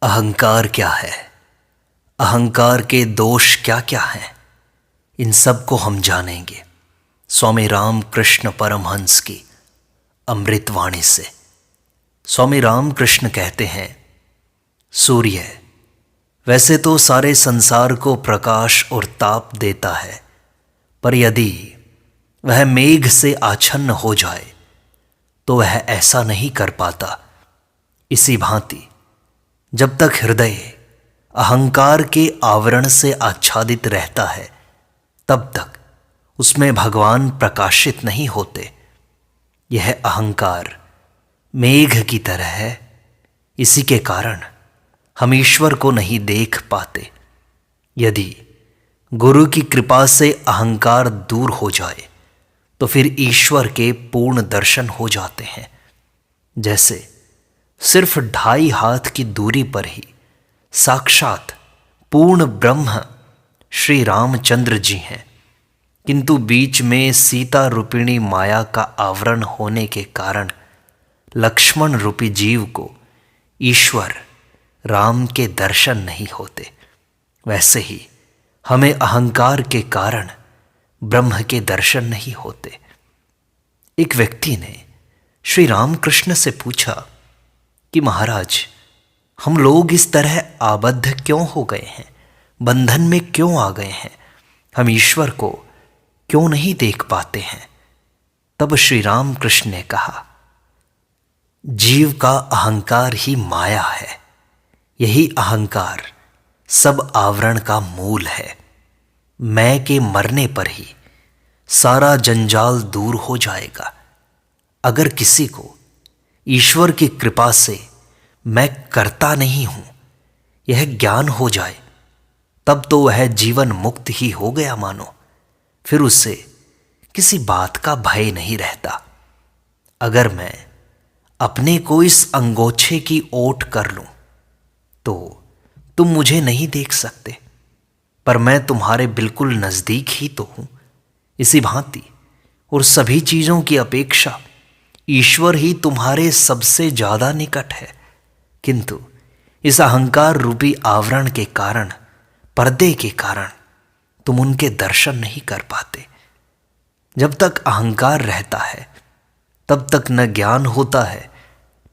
अहंकार क्या है? अहंकार के दोष क्या क्या हैं? इन सब को हम जानेंगे स्वामी रामकृष्ण परमहंस की अमृतवाणी से। स्वामी रामकृष्ण कहते हैं, सूर्य वैसे तो सारे संसार को प्रकाश और ताप देता है, पर यदि वह मेघ से आच्छन्न हो जाए तो वह ऐसा नहीं कर पाता। इसी भांति जब तक हृदय अहंकार के आवरण से आच्छादित रहता है, तब तक उसमें भगवान प्रकाशित नहीं होते। यह अहंकार मेघ की तरह है। इसी के कारण हम ईश्वर को नहीं देख पाते। यदि गुरु की कृपा से अहंकार दूर हो जाए तो फिर ईश्वर के पूर्ण दर्शन हो जाते हैं। जैसे सिर्फ 2.5 हाथ की दूरी पर ही साक्षात पूर्ण ब्रह्म श्री रामचंद्र जी हैं, किंतु बीच में सीता रूपिणी माया का आवरण होने के कारण लक्ष्मण रूपी जीव को ईश्वर राम के दर्शन नहीं होते। वैसे ही हमें अहंकार के कारण ब्रह्म के दर्शन नहीं होते। एक व्यक्ति ने श्री रामकृष्ण से पूछा कि महाराज, हम लोग इस तरह आबद्ध क्यों हो गए हैं, बंधन में क्यों आ गए हैं, हम ईश्वर को क्यों नहीं देख पाते हैं? तब श्री रामकृष्ण ने कहा, जीव का अहंकार ही माया है। यही अहंकार सब आवरण का मूल है। मैं के मरने पर ही सारा जंजाल दूर हो जाएगा। अगर किसी को ईश्वर की कृपा से मैं करता नहीं हूं यह ज्ञान हो जाए, तब तो वह जीवन मुक्त ही हो गया मानो। फिर उससे किसी बात का भय नहीं रहता। अगर मैं अपने को इस अंगोछे की ओट कर लूं तो तुम मुझे नहीं देख सकते, पर मैं तुम्हारे बिल्कुल नजदीक ही तो हूं। इसी भांति और सभी चीजों की अपेक्षा ईश्वर ही तुम्हारे सबसे ज्यादा निकट है, किंतु इस अहंकार रूपी आवरण के कारण, पर्दे के कारण तुम उनके दर्शन नहीं कर पाते। जब तक अहंकार रहता है तब तक न ज्ञान होता है,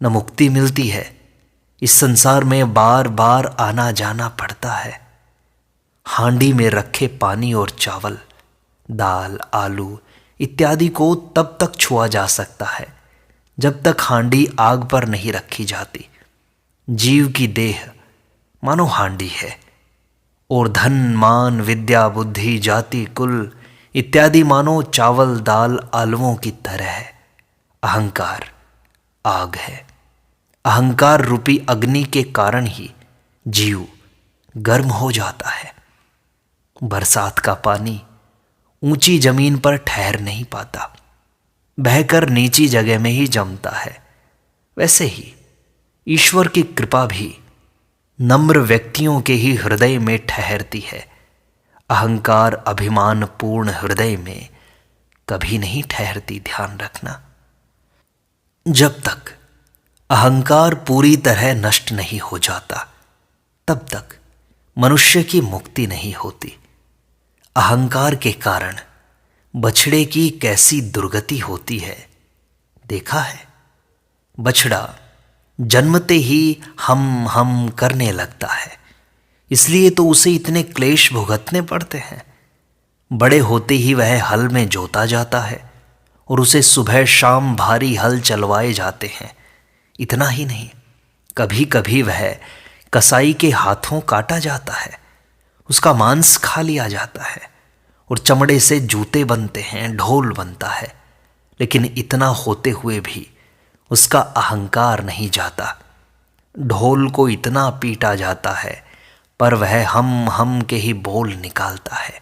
न मुक्ति मिलती है। इस संसार में बार बार आना जाना पड़ता है। हांडी में रखे पानी और चावल, दाल, आलू इत्यादि को तब तक छुआ जा सकता है जब तक हांडी आग पर नहीं रखी जाती। जीव की देह मानो हांडी है, और धन, मान, विद्या, बुद्धि, जाति, कुल इत्यादि मानो चावल, दाल, आलुओं की तरह है। अहंकार आग है। अहंकार रूपी अग्नि के कारण ही जीव गर्म हो जाता है। बरसात का पानी ऊंची जमीन पर ठहर नहीं पाता, बहकर नीची जगह में ही जमता है। वैसे ही ईश्वर की कृपा भी नम्र व्यक्तियों के ही हृदय में ठहरती है। अहंकार अभिमान पूर्ण हृदय में कभी नहीं ठहरती, ध्यान रखना। जब तक अहंकार पूरी तरह नष्ट नहीं हो जाता, तब तक मनुष्य की मुक्ति नहीं होती। अहंकार के कारण बछड़े की कैसी दुर्गति होती है, देखा है? बछड़ा जन्मते ही हम करने लगता है, इसलिए तो उसे इतने क्लेश भुगतने पड़ते हैं। बड़े होते ही वह हल में जोता जाता है और उसे सुबह शाम भारी हल चलवाए जाते हैं। इतना ही नहीं, कभी कभी वह कसाई के हाथों काटा जाता है, उसका मांस खा लिया जाता है और चमड़े से जूते बनते हैं, ढोल बनता है। लेकिन इतना होते हुए भी उसका अहंकार नहीं जाता। ढोल को इतना पीटा जाता है पर वह हम के ही बोल निकालता है।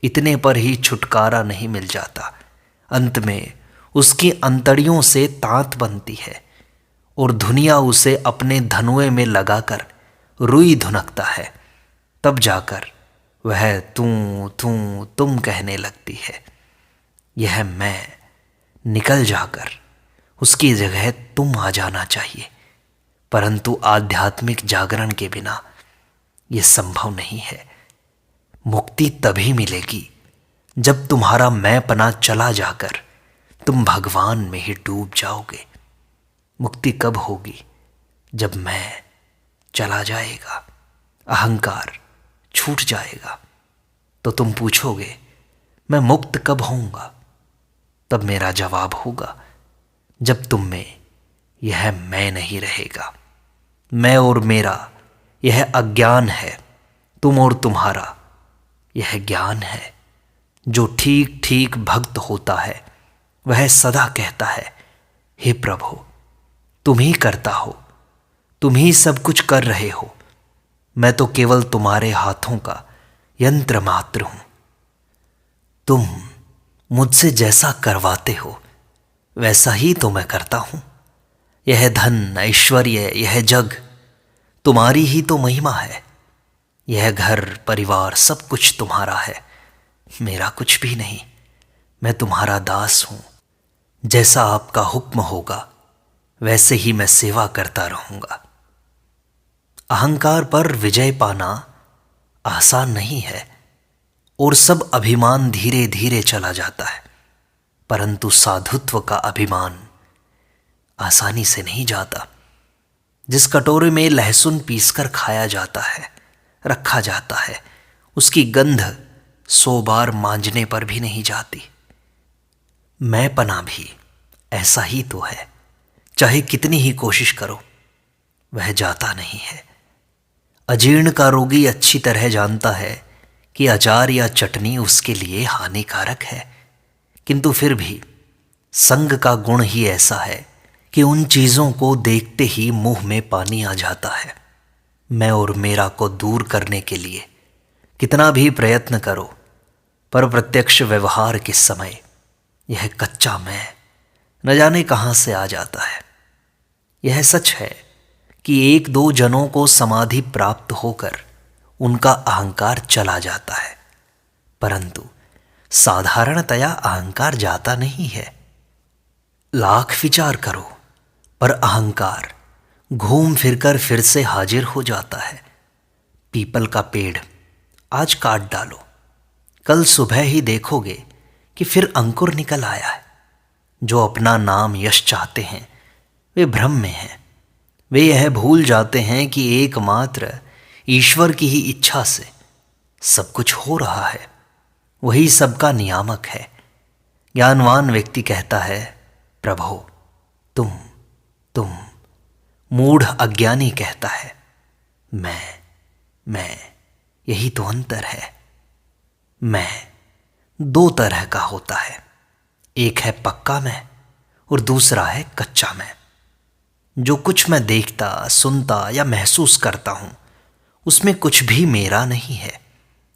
इतने पर ही छुटकारा नहीं मिल जाता। अंत में उसकी अंतड़ियों से तांत बनती है और धुनिया उसे अपने धनुए में लगाकर रुई धुनकता है। तब जाकर वह तुम कहने लगती है। यह मैं निकल जाकर उसकी जगह तुम आ जाना चाहिए। परंतु आध्यात्मिक जागरण के बिना यह संभव नहीं है। मुक्ति तभी मिलेगी जब तुम्हारा मैंपना चला जाकर तुम भगवान में ही डूब जाओगे। मुक्ति कब होगी? जब मैं चला जाएगा, अहंकार छूट जाएगा। तो तुम पूछोगे मैं मुक्त कब होऊंगा? तब मेरा जवाब होगा जब तुम में यह मैं नहीं रहेगा। मैं और मेरा यह अज्ञान है, तुम और तुम्हारा यह ज्ञान है। जो ठीक ठीक भक्त होता है वह सदा कहता है, हे प्रभु तुम ही करता हो, तुम ही सब कुछ कर रहे हो, मैं तो केवल तुम्हारे हाथों का यंत्र मात्र हूं। तुम मुझसे जैसा करवाते हो वैसा ही तो मैं करता हूं। यह धन ऐश्वर्य, यह जग तुम्हारी ही तो महिमा है। यह घर परिवार सब कुछ तुम्हारा है, मेरा कुछ भी नहीं। मैं तुम्हारा दास हूं। जैसा आपका हुक्म होगा वैसे ही मैं सेवा करता रहूंगा। अहंकार पर विजय पाना आसान नहीं है और सब अभिमान धीरे धीरे चला जाता है, परंतु साधुत्व का अभिमान आसानी से नहीं जाता। जिस कटोरे में लहसुन पीसकर खाया जाता है, रखा जाता है, उसकी गंध 100 बार मांजने पर भी नहीं जाती। मैंपना भी ऐसा ही तो है, चाहे कितनी ही कोशिश करो वह जाता नहीं है। अजीर्ण का रोगी अच्छी तरह जानता है कि अचार या चटनी उसके लिए हानिकारक है, किंतु फिर भी संग का गुण ही ऐसा है कि उन चीज़ों को देखते ही मुंह में पानी आ जाता है। मैं और मेरा को दूर करने के लिए कितना भी प्रयत्न करो, पर प्रत्यक्ष व्यवहार के समय यह कच्चा मैं न जाने कहां से आ जाता है। यह सच है कि 1-2 जनों को समाधि प्राप्त होकर उनका अहंकार चला जाता है, परंतु साधारणतया अहंकार जाता नहीं है। लाख विचार करो पर अहंकार घूम फिरकर फिर से हाजिर हो जाता है। पीपल का पेड़ आज काट डालो, कल सुबह ही देखोगे कि फिर अंकुर निकल आया है। जो अपना नाम यश चाहते हैं वे भ्रम में हैं। वे यह भूल जाते हैं कि एकमात्र ईश्वर की ही इच्छा से सब कुछ हो रहा है, वही सबका नियामक है। ज्ञानवान व्यक्ति कहता है, प्रभो तुम। मूढ़ अज्ञानी कहता है, मैं। यही तो अंतर है। मैं 2 तरह का होता है, एक है पक्का मैं और दूसरा है कच्चा मैं। जो कुछ मैं देखता, सुनता या महसूस करता हूं उसमें कुछ भी मेरा नहीं है,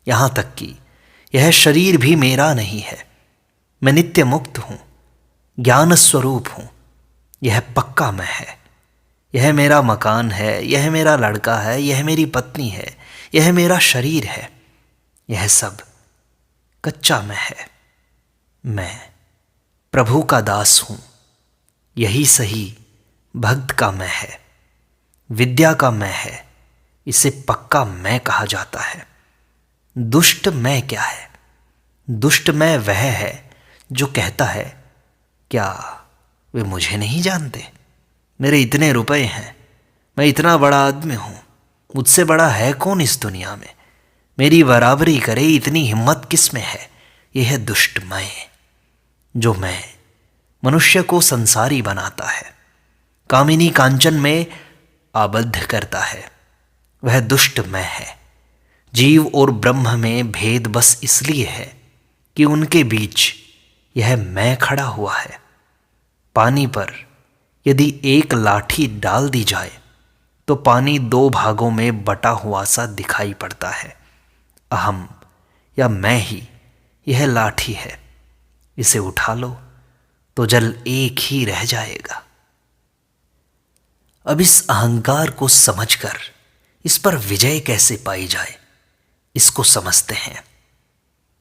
यहां तक कि यह शरीर भी मेरा नहीं है। मैं नित्य मुक्त हूं, ज्ञान स्वरूप हूं। यह पक्का मैं है। यह मेरा मकान है, यह मेरा लड़का है, यह मेरी पत्नी है, यह मेरा शरीर है। यह सब कच्चा मैं है। मैं प्रभु का दास हूं, यही सही भक्त का मैं है, विद्या का मैं है। इसे पक्का मैं कहा जाता है। दुष्ट मैं क्या है? दुष्ट मैं वह है जो कहता है, क्या वे मुझे नहीं जानते? मेरे इतने रुपए हैं, मैं इतना बड़ा आदमी हूं, मुझसे बड़ा है कौन इस दुनिया में? मेरी बराबरी करे इतनी हिम्मत किस में है? यह है दुष्ट मैं। जो मैं मनुष्य को संसारी बनाता है, कामिनी कांचन में आबद्ध करता है, वह दुष्ट मैं है। जीव और ब्रह्म में भेद बस इसलिए है कि उनके बीच यह मैं खड़ा हुआ है। पानी पर यदि एक लाठी डाल दी जाए तो पानी 2 भागों में बटा हुआ सा दिखाई पड़ता है। अहम या मैं ही यह लाठी है, इसे उठा लो तो जल एक ही रह जाएगा। अब इस अहंकार को समझकर इस पर विजय कैसे पाई जाए, इसको समझते हैं।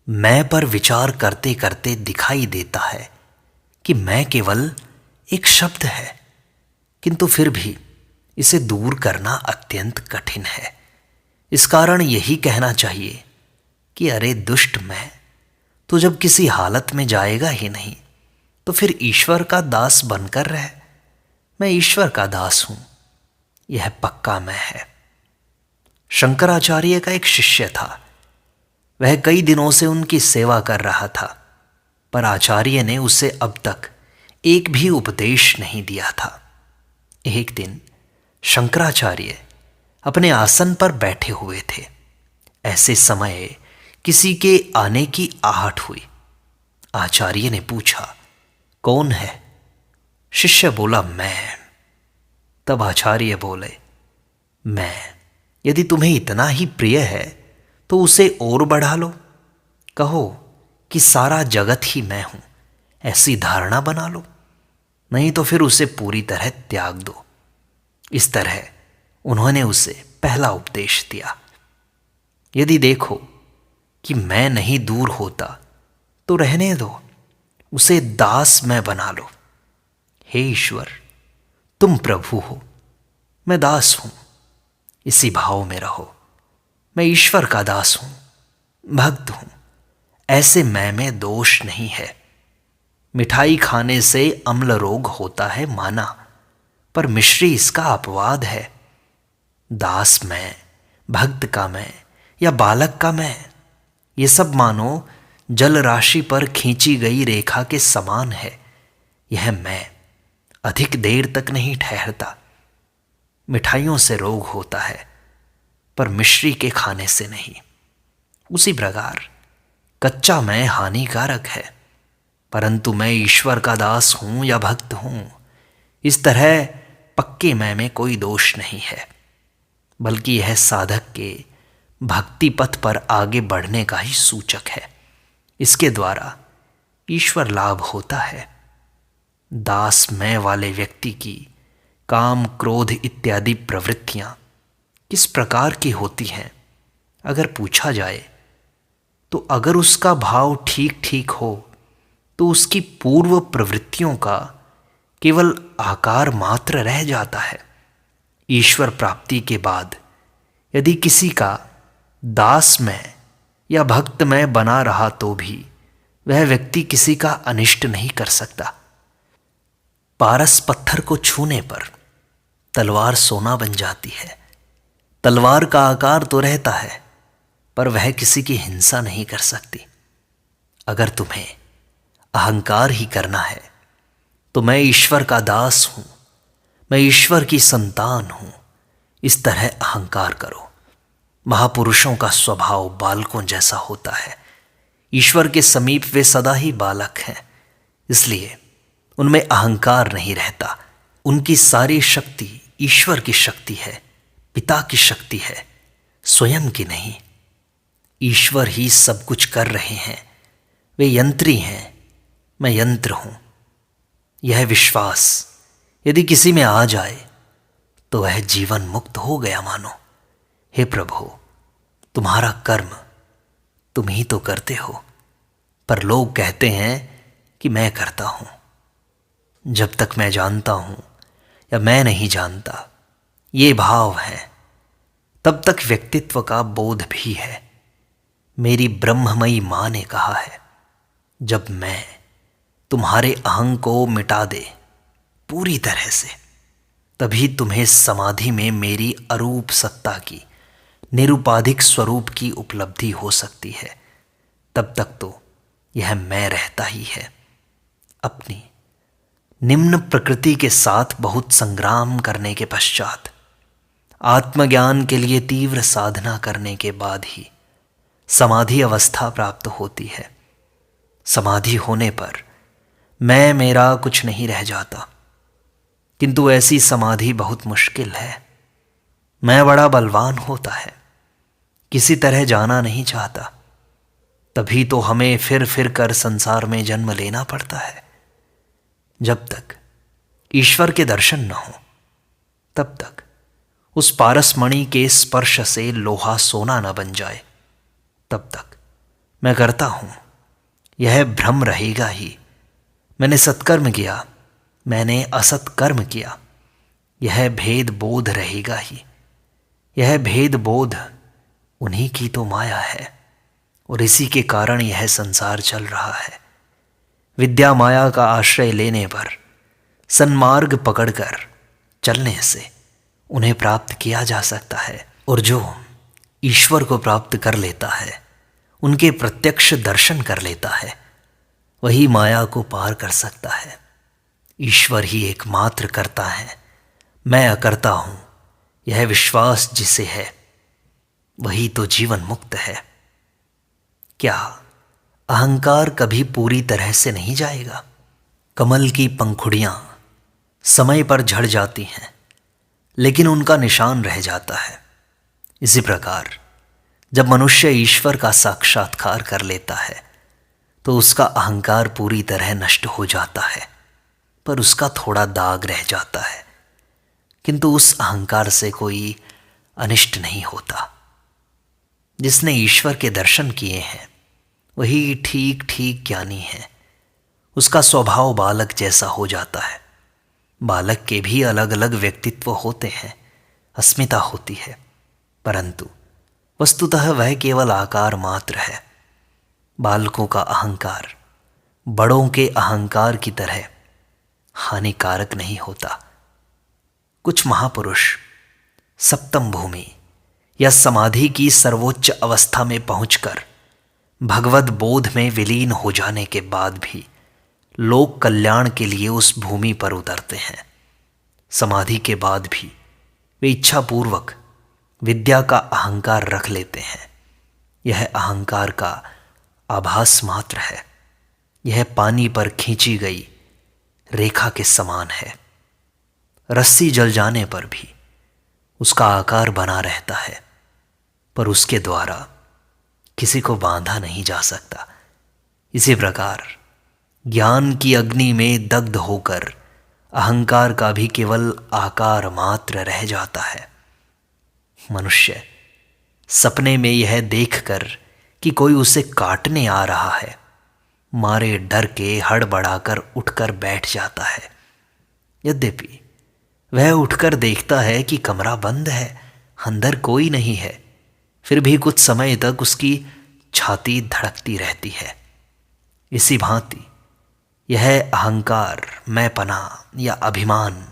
मैं पर विचार करते करते दिखाई देता है कि मैं केवल एक शब्द है, किंतु फिर भी इसे दूर करना अत्यंत कठिन है। इस कारण यही कहना चाहिए कि अरे दुष्ट मैं, तो जब किसी हालत में जाएगा ही नहीं तो फिर ईश्वर का दास बनकर रह। मैं ईश्वर का दास हूं, यह पक्का मैं है। शंकराचार्य का एक शिष्य था। वह कई दिनों से उनकी सेवा कर रहा था, पर आचार्य ने उसे अब तक एक भी उपदेश नहीं दिया था। एक दिन शंकराचार्य अपने आसन पर बैठे हुए थे। ऐसे समय किसी के आने की आहट हुई। आचार्य ने पूछा, कौन है? शिष्य बोला, मैं। तब आचार्य बोले, मैं यदि तुम्हें इतना ही प्रिय है तो उसे और बढ़ा लो। कहो कि सारा जगत ही मैं हूं, ऐसी धारणा बना लो, नहीं तो फिर उसे पूरी तरह त्याग दो। इस तरह उन्होंने उसे पहला उपदेश दिया। यदि देखो कि मैं नहीं दूर होता तो रहने दो, उसे दास मैं बना लो। हे ईश्वर, तुम प्रभु हो, मैं दास हूं, इसी भाव में रहो। मैं ईश्वर का दास हूं, भक्त हूं, ऐसे मैं में दोष नहीं है। मिठाई खाने से अम्ल रोग होता है माना, पर मिश्री इसका अपवाद है। दास मैं, भक्त का मैं या बालक का मैं, ये सब मानो जल राशि पर खींची गई रेखा के समान है। यह मैं अधिक देर तक नहीं ठहरता। मिठाइयों से रोग होता है, पर मिश्री के खाने से नहीं। उसी प्रकार कच्चा मैं हानिकारक है, परंतु मैं ईश्वर का दास हूं या भक्त हूं, इस तरह पक्के मैं में कोई दोष नहीं है, बल्कि यह साधक के भक्ति पथ पर आगे बढ़ने का ही सूचक है। इसके द्वारा ईश्वर लाभ होता है। दास मैं वाले व्यक्ति की काम, क्रोध इत्यादि प्रवृत्तियां किस प्रकार की होती हैं अगर पूछा जाए तो अगर उसका भाव ठीक ठीक हो तो उसकी पूर्व प्रवृत्तियों का केवल आकार मात्र रह जाता है। ईश्वर प्राप्ति के बाद यदि किसी का दास मैं या भक्त मैं बना रहा तो भी वह व्यक्ति किसी का अनिष्ट नहीं कर सकता। पारस पत्थर को छूने पर तलवार सोना बन जाती है। तलवार का आकार तो रहता है, पर वह किसी की हिंसा नहीं कर सकती। अगर तुम्हें अहंकार ही करना है तो मैं ईश्वर का दास हूं, मैं ईश्वर की संतान हूं, इस तरह अहंकार करो। महापुरुषों का स्वभाव बालकों जैसा होता है। ईश्वर के समीप वे सदा ही बालक हैं, इसलिए उनमें अहंकार नहीं रहता। उनकी सारी शक्ति ईश्वर की शक्ति है, पिता की शक्ति है, स्वयं की नहीं। ईश्वर ही सब कुछ कर रहे हैं। वे यंत्री हैं, मैं यंत्र हूं। यह विश्वास यदि किसी में आ जाए तो वह जीवन मुक्त हो गया मानो। हे प्रभु, तुम्हारा कर्म तुम ही तो करते हो, पर लोग कहते हैं कि मैं करता हूं। जब तक मैं जानता हूं या मैं नहीं जानता, ये भाव है, तब तक व्यक्तित्व का बोध भी है। मेरी ब्रह्ममयी मां ने कहा है, जब मैं तुम्हारे अहं को मिटा दे पूरी तरह से, तभी तुम्हें समाधि में मेरी अरूप सत्ता की, निरुपाधिक स्वरूप की उपलब्धि हो सकती है। तब तक तो यह मैं रहता ही है। अपनी निम्न प्रकृति के साथ बहुत संग्राम करने के पश्चात, आत्मज्ञान के लिए तीव्र साधना करने के बाद ही समाधि अवस्था प्राप्त होती है। समाधि होने पर मैं मेरा कुछ नहीं रह जाता, किंतु ऐसी समाधि बहुत मुश्किल है। मैं बड़ा बलवान होता है, किसी तरह जाना नहीं चाहता, तभी तो हमें फिर फिर कर संसार में जन्म लेना पड़ता है। जब तक ईश्वर के दर्शन न हो, तब तक उस पारसमणि के स्पर्श से लोहा सोना न बन जाए, तब तक मैं करता हूं, यह भ्रम रहेगा ही। मैंने सत्कर्म किया, मैंने असत्कर्म किया, यह भेद बोध रहेगा ही। यह भेद बोध उन्हीं की तो माया है और इसी के कारण यह संसार चल रहा है। विद्या माया का आश्रय लेने पर, सन्मार्ग पकड़कर चलने से उन्हें प्राप्त किया जा सकता है। और जो ईश्वर को प्राप्त कर लेता है, उनके प्रत्यक्ष दर्शन कर लेता है, वही माया को पार कर सकता है। ईश्वर ही एकमात्र करता है, मैं अकर्ता हूं, यह विश्वास जिसे है वही तो जीवन मुक्त है। क्या अहंकार कभी पूरी तरह से नहीं जाएगा? कमल की पंखुड़ियां समय पर झड़ जाती हैं, लेकिन उनका निशान रह जाता है। इसी प्रकार जब मनुष्य ईश्वर का साक्षात्कार कर लेता है तो उसका अहंकार पूरी तरह नष्ट हो जाता है, पर उसका थोड़ा दाग रह जाता है, किंतु उस अहंकार से कोई अनिष्ट नहीं होता। जिसने ईश्वर के दर्शन किए हैं वही ठीक ठीक ज्ञानी है। उसका स्वभाव बालक जैसा हो जाता है। बालक के भी अलग अलग व्यक्तित्व होते हैं, अस्मिता होती है, परंतु वस्तुतः वह केवल आकार मात्र है। बालकों का अहंकार बड़ों के अहंकार की तरह हानिकारक नहीं होता। कुछ महापुरुष सप्तम भूमि या समाधि की सर्वोच्च अवस्था में पहुंचकर भगवत बोध में विलीन हो जाने के बाद भी लोक कल्याण के लिए उस भूमि पर उतरते हैं। समाधि के बाद भी वे इच्छापूर्वक विद्या का अहंकार रख लेते हैं। यह अहंकार का आभास मात्र है। यह पानी पर खींची गई रेखा के समान है। रस्सी जल जाने पर भी उसका आकार बना रहता है, पर उसके द्वारा किसी को बांधा नहीं जा सकता। इसी प्रकार ज्ञान की अग्नि में दग्ध होकर अहंकार का भी केवल आकार मात्र रह जाता है। मनुष्य सपने में यह देखकर कि कोई उसे काटने आ रहा है, मारे डर के हड़बड़ाकर उठकर बैठ जाता है। यद्यपि वह उठकर देखता है कि कमरा बंद है, अंदर कोई नहीं है, फिर भी कुछ समय तक उसकी छाती धड़कती रहती है। इसी भांति यह अहंकार, मैंपना या अभिमान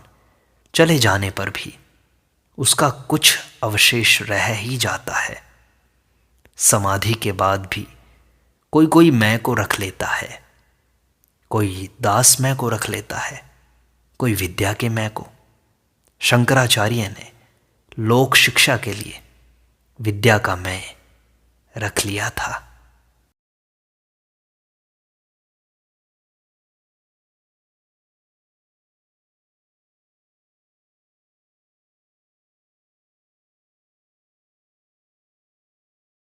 चले जाने पर भी उसका कुछ अवशेष रह ही जाता है। समाधि के बाद भी कोई कोई मैं को रख लेता है, कोई दास मैं को रख लेता है, कोई विद्या के मैं को। शंकराचार्य ने लोक शिक्षा के लिए विद्या का मैं रख लिया था।